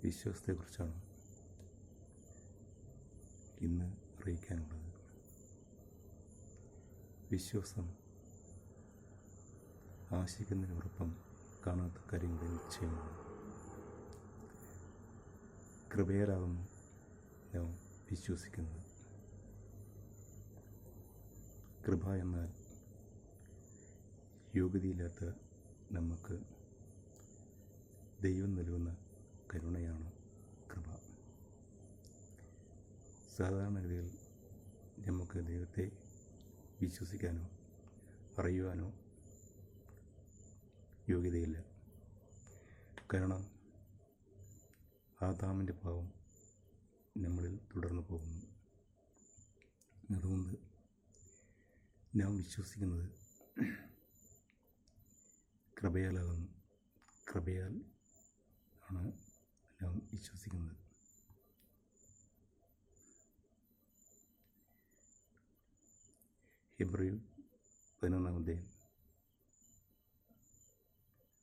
വിശ്വാസത്തെക്കുറിച്ചാണ് ഇന്ന് അറിയിക്കാനുള്ളത്. വിശ്വാസം ആശിക്കുന്നതിനോടൊപ്പം കാണാത്ത കാര്യങ്ങളുടെ നിശ്ചയമാണ്. കൃപയാലാകുന്നു നാം വിശ്വസിക്കുന്നത്. കൃപ എന്നാൽ യോഗ്യതയില്ലാത്ത നമുക്ക് ദൈവം നൽകുന്ന കരുണയാണ് കൃപ. സാധാരണഗതിയിൽ നമുക്ക് ദൈവത്തെ വിശ്വസിക്കാനോ അറിയുവാനോ യോഗ്യതയില്ല. കാരണം ആദാമിൻ്റെ പാപം നമ്മളിൽ തുടർന്നു പോകുന്നു. അതുകൊണ്ട് നാം വിശ്വസിക്കുന്നത് കൃപയാലാകുന്നു. കൃപയാൽ ആണ് നാം വിശ്വസിക്കുന്നത്. ഹെബ്രായർ 11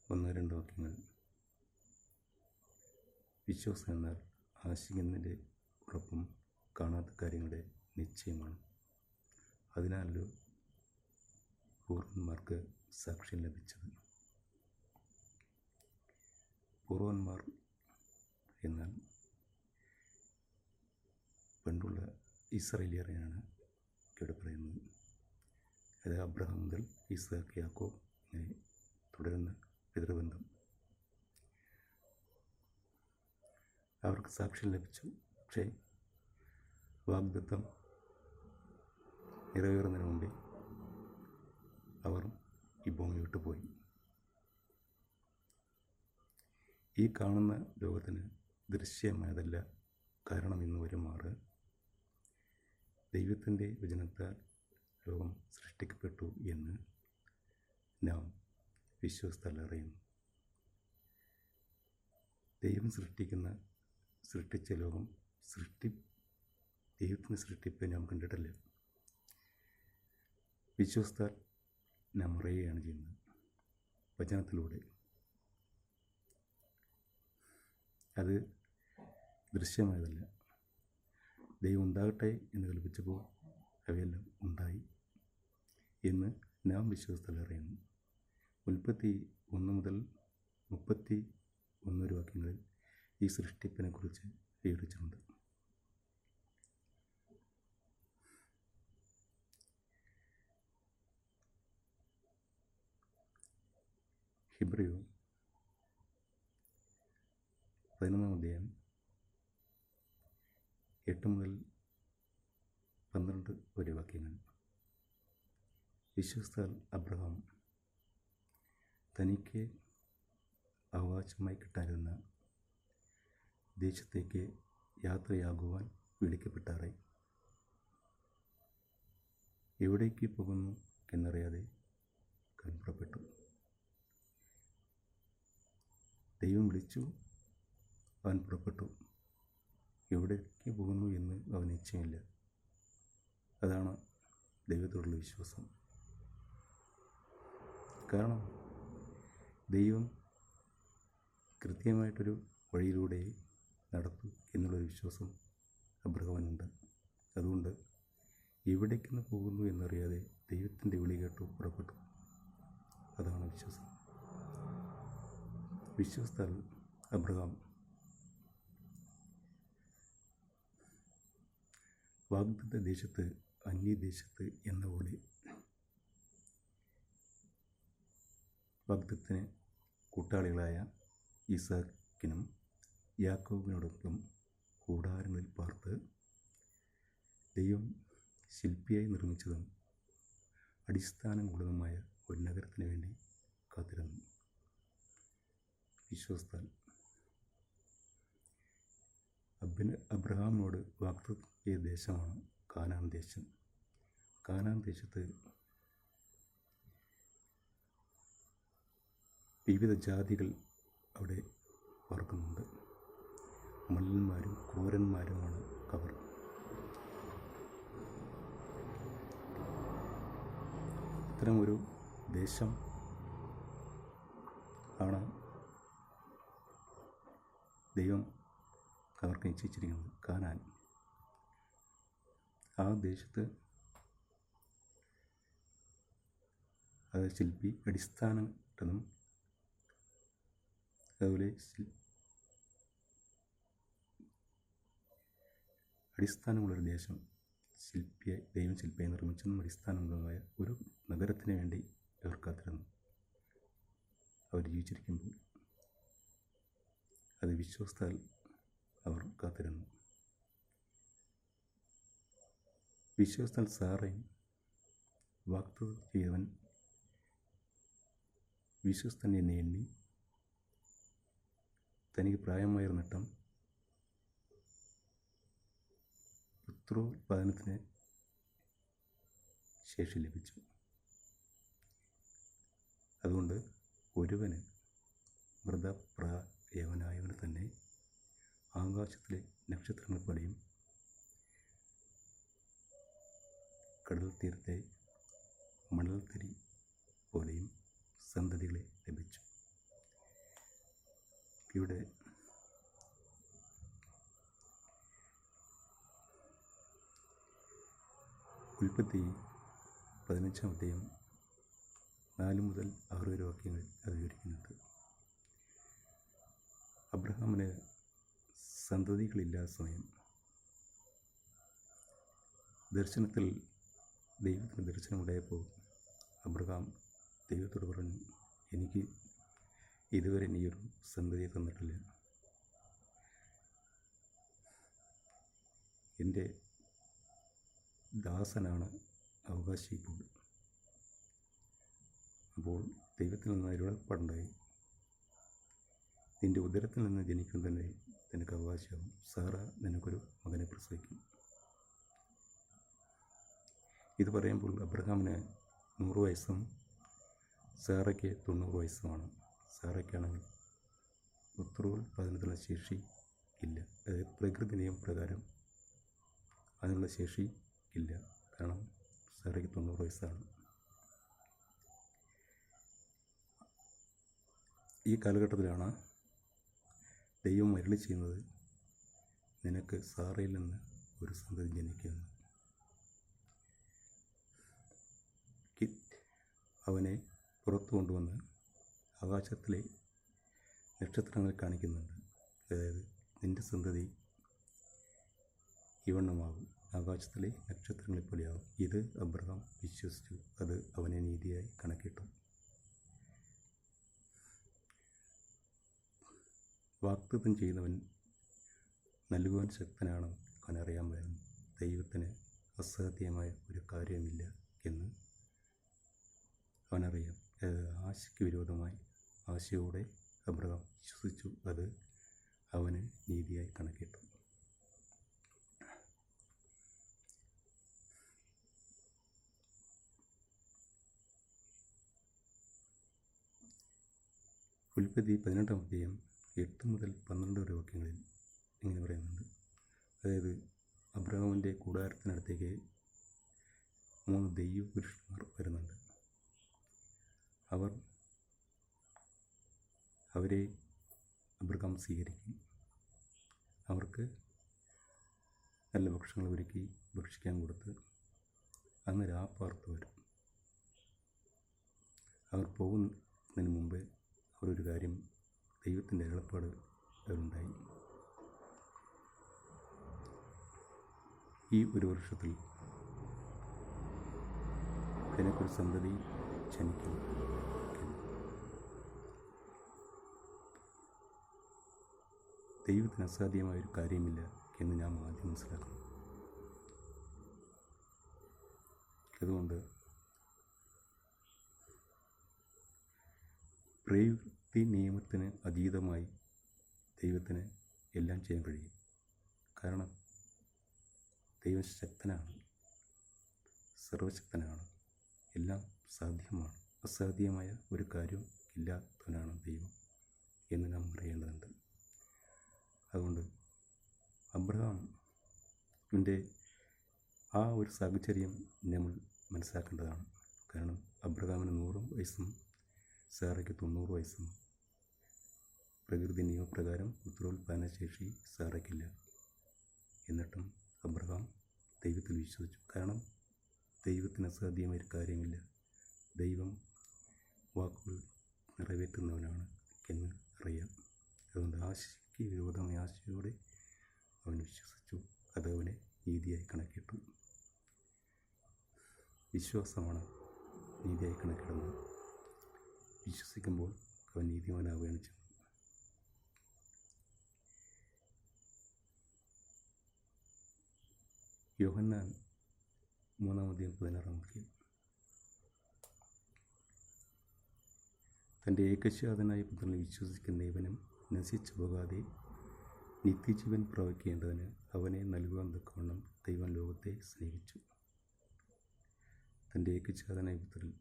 1-2 വാക്യങ്ങൾ. വിശ്വാസം എന്നാൽ ആശിക്കുന്നതിൻ്റെ ഉറപ്പും കാണാത്ത കാര്യങ്ങളുടെ നിശ്ചയമാണ്. അതിനാലല്ലോ പൂർവന്മാർക്ക് സാക്ഷ്യം ലഭിച്ചത്. പൂർവന്മാർ എന്നാൽ പണ്ടുള്ള ഇസ്രായേലിയരെയാണ് ഇവിടെ പറയുന്നത്. അത് അബ്രഹാം മുതൽ ഇസ്ഹാക്ക്, യാക്കോബ് ഇങ്ങനെ തുടരുന്ന പിതൃബന്ധം. അവർക്ക് സാക്ഷ്യം ലഭിച്ചു. പക്ഷേ വാഗ്ദത്തം നിറവേറുന്നതിന് മുമ്പേ അവർ ഈ ഭൂമി വിട്ടുപോയി. ഈ കാണുന്ന ലോകത്തിന് ദൃശ്യമായതല്ല കാരണം എന്ന് വരുമാറ് ദൈവത്തിൻ്റെ വചനത്താൽ ലോകം സൃഷ്ടിക്കപ്പെട്ടു എന്ന് നാം വിശ്വാസത്താൽ അറിയുന്നു. ദൈവം സൃഷ്ടിച്ച ലോകം ദൈവത്തിൻ്റെ സൃഷ്ടിപ്പെ നാം കണ്ടിട്ടില്ല. വിശ്വാസത്താൽ നാം അറിയുകയാണ് ചെയ്യുന്നത്, വചനത്തിലൂടെ. അത് ദൃശ്യമായതല്ല. ദൈവം ഉണ്ടാകട്ടെ എന്ന് കൽപ്പിച്ചപ്പോൾ അവയെല്ലാം ഉണ്ടായി എന്ന് നാം വിശ്വാസത്താൽ അറിയുന്നു. 31-31 വാക്യങ്ങളിൽ ഈ സൃഷ്ടിപ്പിനെ കുറിച്ച് വിവരിച്ചിട്ടുണ്ട്. ഹെബ്രായർ 11 8-12 വാക്യങ്ങൾ. വിശ്വാസത്താൽ അബ്രഹാം തനിക്ക് അവകാശമായി കിട്ടാനിരുന്ന ദേശത്തേക്ക് യാത്രയാകുവാൻ വിളിക്കപ്പെട്ടാറേ. എവിടേക്ക് പോകുന്നു എന്നറിയാതെ പുറപ്പെട്ടു. ദൈവം വിളിച്ചു, അവൻ പുറപ്പെട്ടു. എവിടേക്ക് പോകുന്നു എന്ന് അവൻ നിശ്ചയമില്ല. അതാണ് ദൈവത്തോടുള്ള വിശ്വാസം. കാരണം ദൈവം കൃത്യമായിട്ടൊരു വഴിയിലൂടെ നടത്തും എന്നുള്ളൊരു വിശ്വാസം അബ്രഹാമിനുണ്ട്. അതുകൊണ്ട് എവിടേക്ക് പോകുന്നു എന്നറിയാതെ ദൈവത്തിൻ്റെ വിളി കേട്ടു പുറപ്പെട്ടു. അതാണ് വിശ്വാസം. വിശ്വാസത്താൽ അബ്രഹാം വാഗ്ദത്ത ദേശത്ത് അന്യദേശത്ത് എന്ന പോലെ വാഗ്ദത്തത്തിന് കൂട്ടാളികളായ ഇസാക്കിനും യാക്കോബിനോടൊപ്പം കൂടാരങ്ങളിൽ പാർത്ത് ദൈവം ശില്പിയായി നിർമ്മിച്ചതും അടിസ്ഥാനമുള്ളതുമായ ഒരു നഗരത്തിന് വേണ്ടി കാത്തിരുന്നു. വിശ്വാസത്താൽ അബ്രഹാമിനോട് വാഗ്ദത്തം ചെയ്ത ദേശമാണ് കാനാൻ ദേശം. കാനാൻ ദേശത്ത് വിവിധ ജാതികൾ അവിടെ പാർക്കുന്നുണ്ട്. മല്ലന്മാരും ക്രൂരന്മാരുമാണ് അവർ. ഇത്തരമൊരു ദേശം ആണ് ദൈവം അവർക്ക് നിശ്ചയിച്ചിരിക്കുന്നത് കാനാൻ. ആ ദേശത്ത് അത് ശില്പി അടിസ്ഥാനം ഇട്ടതും അതുപോലെ അടിസ്ഥാനമുള്ളൊരു ദേശം ദൈവം ശില്പിയെ നിർമ്മിച്ചതും അടിസ്ഥാനമുള്ളതായ ഒരു നഗരത്തിന് വേണ്ടി അവർ കാത്തിരുന്നു. അവർ ജീവിച്ചിരിക്കുമ്പോൾ അത് വിശ്വസ്താൽ അവർ കാത്തിരുന്നു. വിശ്വസ്താൽ സാറയും വാഗ്ദത്തം ചെയ്തവൻ വിശ്വസ്തൻ എന്ന് എണ്ണി തനിക്ക് പ്രായമായിരുന്നിട്ടും പുത്രോത്പാദനത്തിന് ശേഷി ലഭിച്ചു. അതുകൊണ്ട് ഒരുവന് മൃതപ്രായവനായവന് തന്നെ ആകാശത്തിലെ നക്ഷത്രങ്ങൾ പോലെയും കടൽ തീരത്തെ മണൽത്തരി പോലെയും സന്തതികളെ ലഭിച്ചു. ഇവിടെ ഉൽപ്പത്തി 15-ാം അധ്യായം 4 മുതൽ 6 വരെ വാക്യങ്ങൾ അത് വിവരിക്കുന്നുണ്ട്. അബ്രഹാമിന് സന്തതികളില്ലാത്ത സമയം ദർശനത്തിൽ ദൈവത്തിന് ദർശനമുണ്ടായപ്പോൾ അബ്രഹാം ദൈവത്തോട് പറഞ്ഞു, എനിക്ക് ഇതുവരെ നീയൊരു സന്തതിയെ തന്നിട്ടില്ല. എൻ്റെ ദാസനാണ് അവകാശി ഇപ്പോൾ. അപ്പോൾ ദൈവത്തിൽ നിന്ന് അരുളപ്പാടുണ്ടായി, നിൻ്റെ ഉദരത്തിൽ നിന്ന് ജനിക്കും തന്നെ നിനക്ക് അവകാശമാകും. സാറ നിനക്കൊരു മകനെ പ്രസവിക്കും. ഇത് പറയുമ്പോൾ അബ്രഹാമിന് 100 വയസ്സും സാറയ്ക്ക് 90 വയസ്സുമാണ്. സാറയ്ക്കാണെങ്കിൽ പുത്രോത്പാദനത്തിനുള്ള ശേഷി ഇല്ല. അതായത് പ്രകൃതി നിയമപ്രകാരം അതിനുള്ള ശേഷി ഇല്ല. കാരണം സാറയ്ക്ക് 90 വയസ്സാണ്. ഈ കാലഘട്ടത്തിലാണ് ദൈവം അരുളി ചെയ്യുന്നത്, നിനക്ക് സാറയിൽ നിന്ന് ഒരു സന്തതി ജനിക്കുമെന്ന്. അവനെ പുറത്തു കൊണ്ടുവന്ന് ആകാശത്തിലെ നക്ഷത്രങ്ങൾ കാണിക്കുന്നുണ്ട്. അതായത് നിൻ്റെ സന്തതി ഇവണ്ണമാകും, ആകാശത്തിലെ നക്ഷത്രങ്ങളെപ്പോലെയാകും. ഇത് അബ്രഹാം വിശ്വസിച്ചു. അത് അവനെ നീതിയായി കണക്കിട്ടു. വാഗ്ദത്തം ചെയ്യുന്നവൻ നൽകുവാൻ ശക്തനാണ് അവനറിയാമായിരുന്നു. ദൈവത്തിന് അസാധ്യമായ ഒരു കാര്യമില്ല എന്ന് അവനറിയാം. ആശയ്ക്ക് വിരോധമായി ആശയോടെ അബ്രഹാം വിശ്വസിച്ചു. അത് അവന് നീതിയായി കണക്കിട്ടു. ഉൽപ്പത്തി 18-ാം അധ്യായം 8 മുതൽ 12 വരെ വാക്യങ്ങളിൽ ഇങ്ങനെ പറയുന്നുണ്ട്. അതായത് അബ്രഹാമിൻ്റെ കൂടാരത്തിനടുത്തേക്ക് 3 ദൈവപുരുഷന്മാർ വരുന്നുണ്ട്. അവരെ അബ്രഹാം സ്വീകരിക്കും. അവർക്ക് നല്ല ഭക്ഷണങ്ങൾ ഒരുക്കി ഭക്ഷിക്കാൻ കൊടുത്ത് അന്ന് രാപ്പാർത്ത് വരും. അവർ പോകുന്നതിന് മുമ്പ് അവരൊരു കാര്യം, ദൈവത്തിൻ്റെ അരുളപ്പാട് അവരുണ്ടായി. ഈ ഒരു വർഷത്തിൽ നിനക്കൊരു സന്തതി ജനിക്കും. ദൈവത്തിന് അസാധ്യമായൊരു കാര്യമില്ല എന്ന് നാം ആദ്യം മനസ്സിലാക്കണം. അതുകൊണ്ട് പ്രവൃത്തി നിയമത്തിന് അതീതമായി ദൈവത്തിന് എല്ലാം ചെയ്യാൻ കഴിയും. കാരണം ദൈവം ശക്തനാണ്, സർവശക്തനാണ്, എല്ലാം സാധ്യമാണ്. അസാധ്യമായ ഒരു കാര്യം ഇല്ലാത്തവനാണ് ദൈവം എന്ന് നാം അറിയേണ്ടതുണ്ട്. അതുകൊണ്ട് അബ്രഹാമിൻ്റെ ആ ഒരു സാഹചര്യം നമ്മൾ മനസ്സിലാക്കേണ്ടതാണ്. കാരണം അബ്രഹാമിന് 100 വയസ്സും സാറയ്ക്ക് 90 വയസ്സും പ്രകൃതി നിയമപ്രകാരം പുത്രോൽപാദന ശേഷി സാറയ്ക്കില്ല. എന്നിട്ടും അബ്രഹാം ദൈവത്തിൽ വിശ്വസിച്ചു. കാരണം ദൈവത്തിന് അസാധ്യമായ ഒരു കാര്യമില്ല. ദൈവം വാക്കുകൾ നിറവേറ്റുന്നവനാണ് എന്ന് അറിയാം. അതുകൊണ്ട് ആശയ്ക്ക് വിരോധമായ ആശയോടെ അവൻ വിശ്വസിച്ചു. അത് അവനെ നീതിയായി കണക്കിട്ടു. വിശ്വാസമാണ് നീതിയായി കണക്കിടുന്നത്. വിശ്വസിക്കുമ്പോൾ അവൻ നീതിമാനാവുകയാണ് ചെയ്യുന്നത്. യോഹന്നാൻ 3:16 തൻ്റെ ഏകജാതനായ പുത്രനിൽ വിശ്വസിക്കുന്ന ഏവനും നശിച്ചു പോകാതെ നിത്യജീവൻ പ്രാപിക്കേണ്ടതിന് അവനെ നൽകുവാൻ തക്കവണ്ണം ദൈവം ലോകത്തെ സ്നേഹിച്ചു. തൻ്റെ ഏകജാതനായ പുത്രനിൽ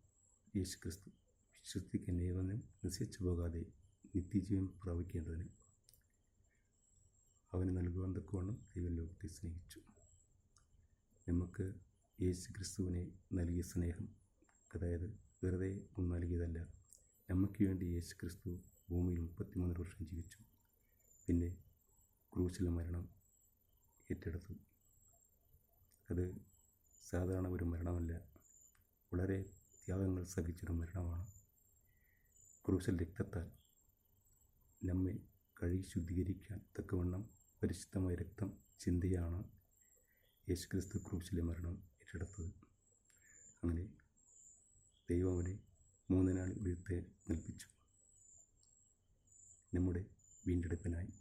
യേശുക്രിസ്തു വിശ്വസിക്കുന്ന ഏവനും നശിച്ചു പോകാതെ നിത്യജീവൻ പ്രാപിക്കേണ്ടതിന് അവനെ നൽകുവാൻ തക്കവണ്ണം ദൈവം ലോകത്തെ സ്നേഹിച്ചു. നമുക്ക് യേശുക്രിസ്തുവിനെ നൽകിയ സ്നേഹം, അതായത് വെറുതെ ഒന്നും നൽകിയതല്ല. നമുക്ക് വേണ്ടി യേശുക്രിസ്തു ഭൂമിയിൽ 33 വർഷം ജീവിച്ചു. പിന്നെ ക്രൂശിലെ മരണം ഏറ്റെടുത്തു. അത് സാധാരണ ഒരു മരണമല്ല, വളരെ ത്യാഗങ്ങൾ സഹിച്ചൊരു മരണമാണ്. ക്രൂശിൽ രക്തത്താൽ നമ്മെ കഴുകി ശുദ്ധീകരിക്കാൻ തക്കവണ്ണം പരിശുദ്ധമായ രക്തം ചിന്തയാണ് യേശുക്രിസ്തു ക്രൂശിലെ മരണം ഏറ്റെടുത്തത്. അങ്ങനെ ദൈവം അവനെ 3 നാൾ ഉയർത്തെഴുന്നേൽപ്പിച്ചു നമ്മുടെ വീണ്ടെടുപ്പിനായി.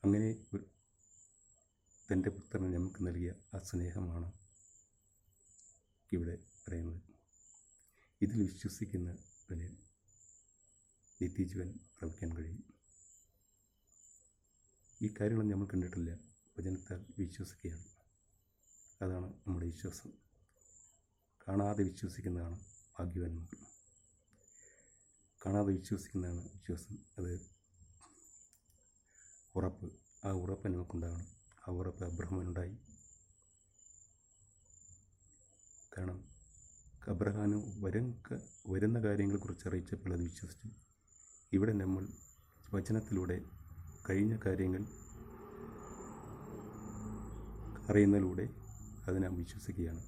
അങ്ങനെ തൻ്റെ പുത്രനെ നമുക്ക് നൽകിയ ആ സ്നേഹമാണ് ഇവിടെ പറയുന്നത്. ഇതിൽ വിശ്വസിക്കുന്നവന് നിത്യജീവൻ പ്രാപിക്കാൻ കഴിയും. ഈ കാര്യങ്ങൾ നമ്മൾ കണ്ടിട്ടില്ല, വചനത്താൽ വിശ്വസിക്കുകയാണ്. അതാണ് നമ്മുടെ വിശ്വാസം. കാണാതെ വിശ്വസിക്കുന്നതാണ് ഭാഗ്യവാന്മാർ. കാണാതെ വിശ്വസിക്കുന്നതാണ് വിശ്വാസം. അത് ഉറപ്പ്. ആ ഉറപ്പ് നമുക്കുണ്ടാകണം. ആ ഉറപ്പ് അബ്രഹാമിനുണ്ടായി. കാരണം അബ്രഹാമിന് വരുന്ന കാര്യങ്ങളെക്കുറിച്ച് അറിയിച്ചപ്പോൾ അത് വിശ്വസിച്ചു. ഇവിടെ നമ്മൾ വചനത്തിലൂടെ കഴിഞ്ഞ കാര്യങ്ങൾ അറിയുന്നതിലൂടെ അത് നാം വിശ്വസിക്കുകയാണ്.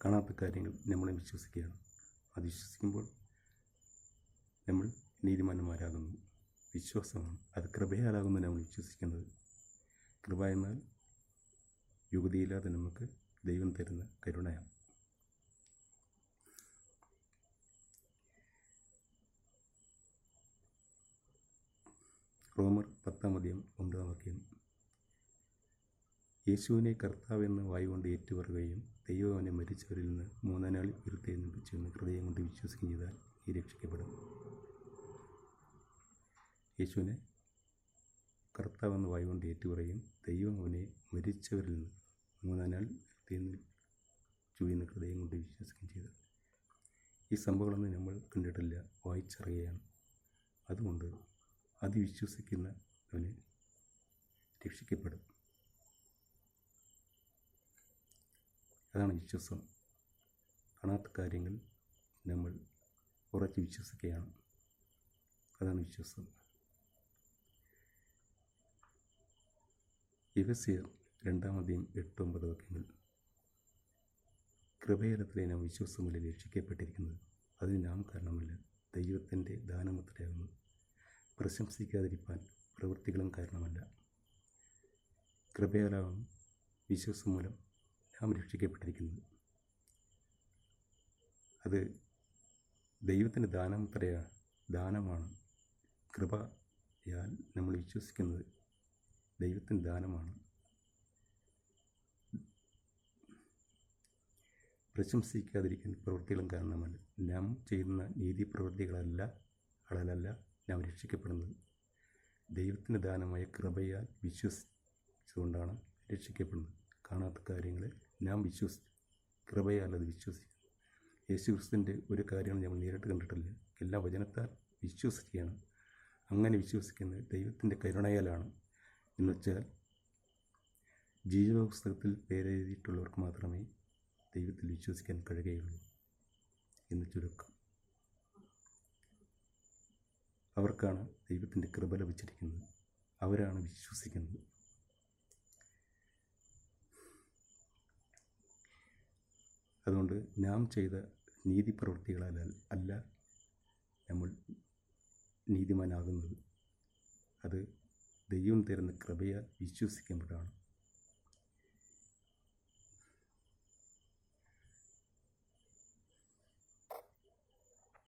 കാണാത്ത കാര്യങ്ങൾ നമ്മളെ വിശ്വസിക്കുകയാണ്. അത് വിശ്വസിക്കുമ്പോൾ നമ്മൾ നീതിമാന്മാരാകുന്നു. വിശ്വാസമാണ്. അത് കൃപയാലാകുന്നു നമ്മൾ വിശ്വസിക്കുന്നത്. കൃപ എന്നാൽ യുക്തിയില്ലാതെ നമുക്ക് ദൈവം തരുന്ന കരുണയാണ്. റോമർ 10:9 യേശുവിനെ കർത്താവെന്ന് വായുകൊണ്ട് ഏറ്റുപറയുകയും ദൈവം അവനെ മരിച്ചവരിൽ നിന്ന് 3 നാൾ ഉയർത്തെഴുന്നേൽപ്പിച്ചു എന്ന് ഹൃദയം കൊണ്ട് വിശ്വസിക്കുകയും ചെയ്താൽ നീ രക്ഷിക്കപ്പെടും. യേശുവിനെ കർത്താവെന്ന് വായുകൊണ്ട് ഏറ്റുപറയുകയും ദൈവം അവനെ മരിച്ചവരിൽ നിന്ന് 3 നാൾ ഉയർത്തെഴുന്നേൽപ്പിച്ചു എന്ന് ഹൃദയം കൊണ്ട് വിശ്വസിക്കുകയും ചെയ്താൽ. ഈ സംഭവങ്ങളൊന്നും നമ്മൾ കണ്ടിട്ടില്ല, വായിച്ചറിയുകയാണ്. അതുകൊണ്ട് അത് വിശ്വസിക്കുന്നവന് രക്ഷിക്കപ്പെടും. അതാണ് വിശ്വാസം. കാണാത്ത കാര്യങ്ങൾ നമ്മൾ ഉറച്ച് വിശ്വസിക്കുകയാണ്. അതാണ് വിശ്വാസം. എഫെസ്യർ 2:8-9 കൃപയാലത്രേ നാം വിശ്വാസം മൂലം രക്ഷിക്കപ്പെട്ടിരിക്കുന്നത്. അതിന് നാം കാരണമല്ല, ദൈവത്തിൻ്റെ ദാനമത്രയാകുന്നു. പ്രശംസിക്കാതിരിപ്പാൻ പ്രവൃത്തികളും കാരണമല്ല. കൃപയാലാകും വിശ്വാസം മൂലം നാം രക്ഷിക്കപ്പെട്ടിരിക്കുന്നത്. അത് ദൈവത്തിൻ്റെ ദാനമാണ്. കൃപയാൽ നമ്മൾ വിശ്വസിക്കുന്നത് ദൈവത്തിൻ്റെ ദാനമാണ്. പ്രശംസിക്കാതിരിക്കാൻ പ്രവൃത്തികളും കാരണമല്ല. നാം ചെയ്യുന്ന നീതി പ്രവൃത്തികളല്ല നാം രക്ഷിക്കപ്പെടുന്നത്. ദൈവത്തിൻ്റെ ദാനമായ കൃപയാൽ വിശ്വസിച്ചുകൊണ്ടാണ് രക്ഷിക്കപ്പെടുന്നത്. കാണാത്ത കാര്യങ്ങളെ നാം കൃപയാൽ അത് വിശ്വസിക്കും. യേശുക്രിസ്തുവിൻ്റെ ഒരു കാര്യങ്ങൾ നമ്മൾ നേരിട്ട് കണ്ടിട്ടില്ല, എല്ലാ വചനത്താൽ വിശ്വസിക്കുകയാണ്. അങ്ങനെ വിശ്വസിക്കുന്നത് ദൈവത്തിൻ്റെ കരുണയാലാണ്. എന്നുവെച്ചാൽ ജീവപുസ്തകത്തിൽ പേരെഴുതിയിട്ടുള്ളവർക്ക് മാത്രമേ ദൈവത്തിൽ വിശ്വസിക്കാൻ കഴിയുകയുള്ളൂ. എന്ന് ചുരുക്കം. അവർക്കാണ് ദൈവത്തിൻ്റെ കൃപ ലഭിച്ചിരിക്കുന്നത്. അവരാണ് വിശ്വസിക്കുന്നത്. അതുകൊണ്ട് നാം ചെയ്ത നീതിപ്രവൃത്തികളാൽ അല്ല നമ്മൾ നീതിമാനാകുന്നത്. അത് ദൈവം തരുന്ന കൃപയാൽ വിശ്വസിക്കുമ്പോഴാണ്.